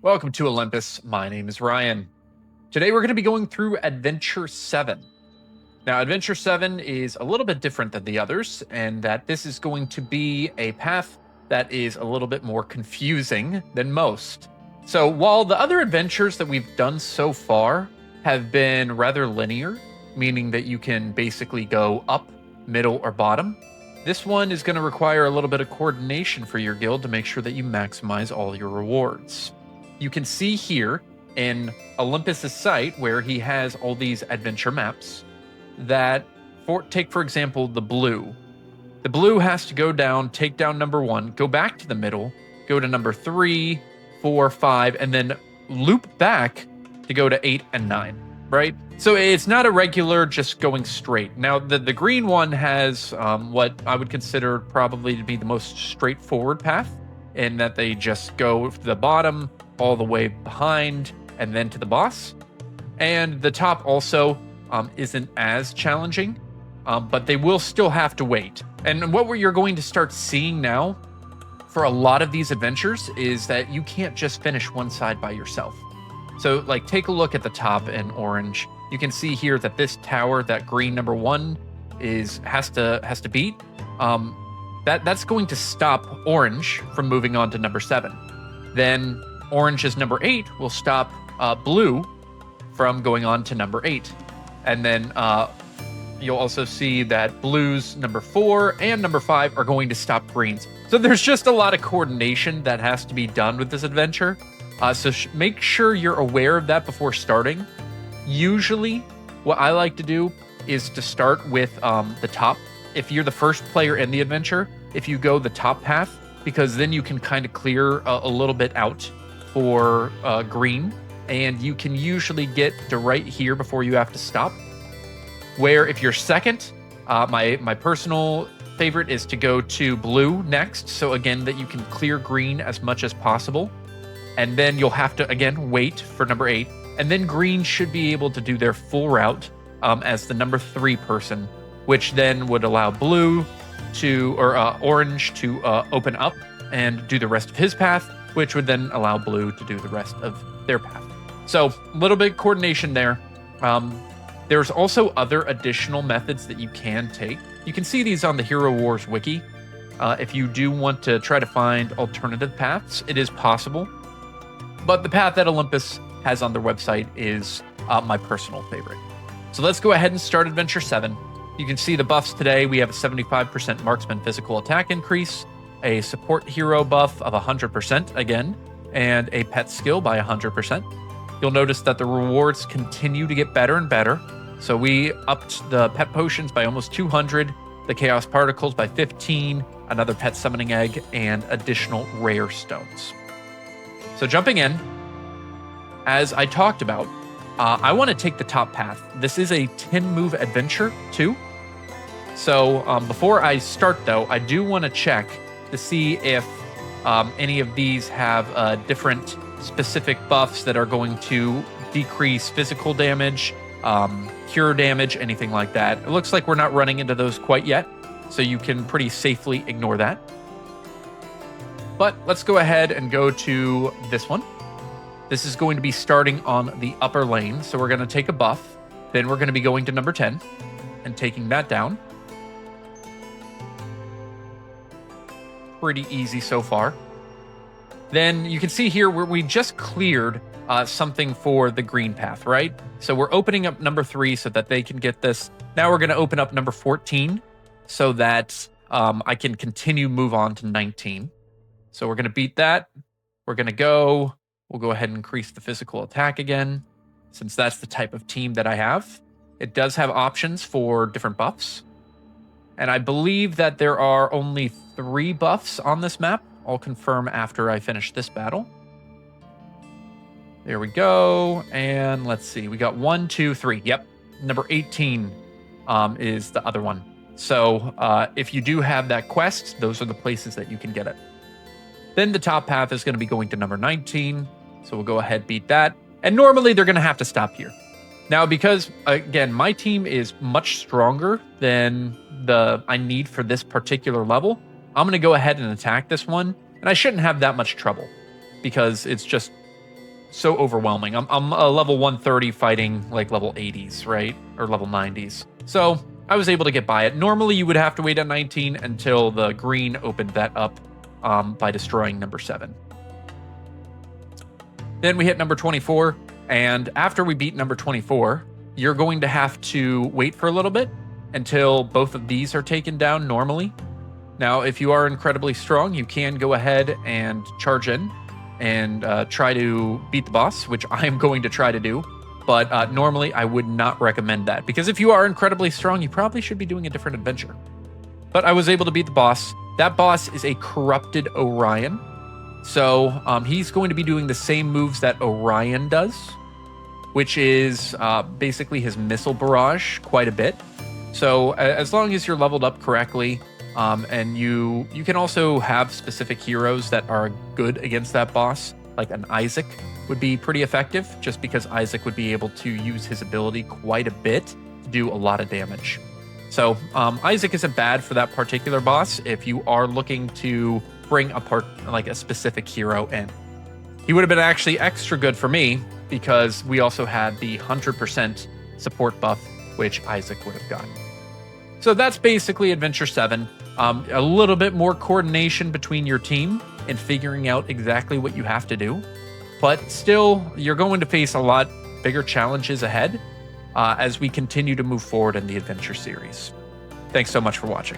Welcome to Olympus. My name is Ryan. Today we're going to be going through Adventure 7. Now, Adventure 7 is a little bit different than the others, and that this is going to be a path that is a little bit more confusing than most. So, while the other adventures that we've done so far have been rather linear, meaning that you can basically go up, middle, or bottom, this one is going to require a little bit of coordination for your guild to make sure that you maximize all your rewards. You can see here in Olympus's site where he has all these adventure maps that take for example the blue. The blue has to go down, take down number 1, go back to the middle, go to number 3, 4, 5, and then loop back to go to 8 and 9, right? So it's not a regular just going straight. Now the green one has what I would consider probably to be the most straightforward path, in that they just go to the bottom all the way behind and then to the boss. And the top also isn't as challenging, but they will still have to wait. And what you're going to start seeing now for a lot of these adventures is that you can't just finish one side by yourself. So like take a look at the top in orange. You can see here that this tower, that green number 1 has to beat. That's going to stop orange from moving on to number 7. Then orange's number 8 will stop blue from going on to number 8. And then you'll also see that blue's number 4 and number 5 are going to stop greens. So there's just a lot of coordination that has to be done with this adventure. So make sure you're aware of that before starting. Usually, what I like to do is to start with the top. If you're the first player in the adventure, if you go the top path, because then you can kind of clear a little bit out for green, and you can usually get to right here before you have to stop. Where if you're second, my personal favorite is to go to blue next, so again that you can clear green as much as possible, and then you'll have to again wait for number 8, and then green should be able to do their full route as the number 3 person, which then would allow blue to or orange to open up and do the rest of his path, which would then allow blue to do the rest of their path. So a little bit of coordination there. There's also other additional methods that you can take. You can see these on the Hero Wars wiki. If you do want to try to find alternative paths, it is possible. But the path that Olympus has on their website is my personal favorite. So let's go ahead and start Adventure 7. You can see the buffs today. We have a 75% marksman physical attack increase, a support hero buff of 100% again, and a pet skill by 100%. You'll notice that the rewards continue to get better and better. So we upped the pet potions by almost 200, the chaos particles by 15, another pet summoning egg, and additional rare stones. So jumping in, as I talked about, I want to take the top path. This is a 10-move adventure too. So before I start though, I do want to check to see if any of these have different specific buffs that are going to decrease physical damage, cure damage, anything like that. It looks like we're not running into those quite yet, so you can pretty safely ignore that. But let's go ahead and go to this one. This is going to be starting on the upper lane, so we're going to take a buff. Then we're going to be going to number 10 and taking that down. Pretty easy so far. Then you can see here where we just cleared something for the green path, right? So we're opening up number 3 so that they can get this. Now we're going to open up number 14 so that I can move on to 19. So we're going to beat that. We'll go ahead and increase the physical attack again, since that's the type of team that I have. It does have options for different buffs. And I believe that there are only 3 buffs on this map. I'll confirm after I finish this battle. There we go. And let's see. We got 1, 2, 3. Yep. Number 18 is the other one. So if you do have that quest, those are the places that you can get it. Then the top path is going to be going to number 19. So we'll go ahead, beat that. And normally they're going to have to stop here. Now, because, again, my team is much stronger than I need for this particular level, I'm going to go ahead and attack this one. And I shouldn't have that much trouble because it's just so overwhelming. I'm a level 130 fighting like level 80s, right? Or level 90s. So I was able to get by it. Normally, you would have to wait at 19 until the green opened that up by destroying number 7. Then we hit number 24, and after we beat number 24, you're going to have to wait for a little bit until both of these are taken down normally. Now, if you are incredibly strong, you can go ahead and charge in and try to beat the boss, which I am going to try to do. But normally, I would not recommend that, because if you are incredibly strong, you probably should be doing a different adventure. But I was able to beat the boss. That boss is a corrupted Orion. So he's going to be doing the same moves that Orion does, which is basically his missile barrage quite a bit. So as long as you're leveled up correctly, and you can also have specific heroes that are good against that boss, like an Isaac would be pretty effective, just because Isaac would be able to use his ability quite a bit to do a lot of damage. So Isaac isn't bad for that particular boss if you are looking to bring a specific hero in. He would have been actually extra good for me because we also had the 100% support buff, which Isaac would have gotten. So that's basically Adventure 7. A little bit more coordination between your team and figuring out exactly what you have to do. But still, you're going to face a lot bigger challenges ahead as we continue to move forward in the Adventure series. Thanks so much for watching.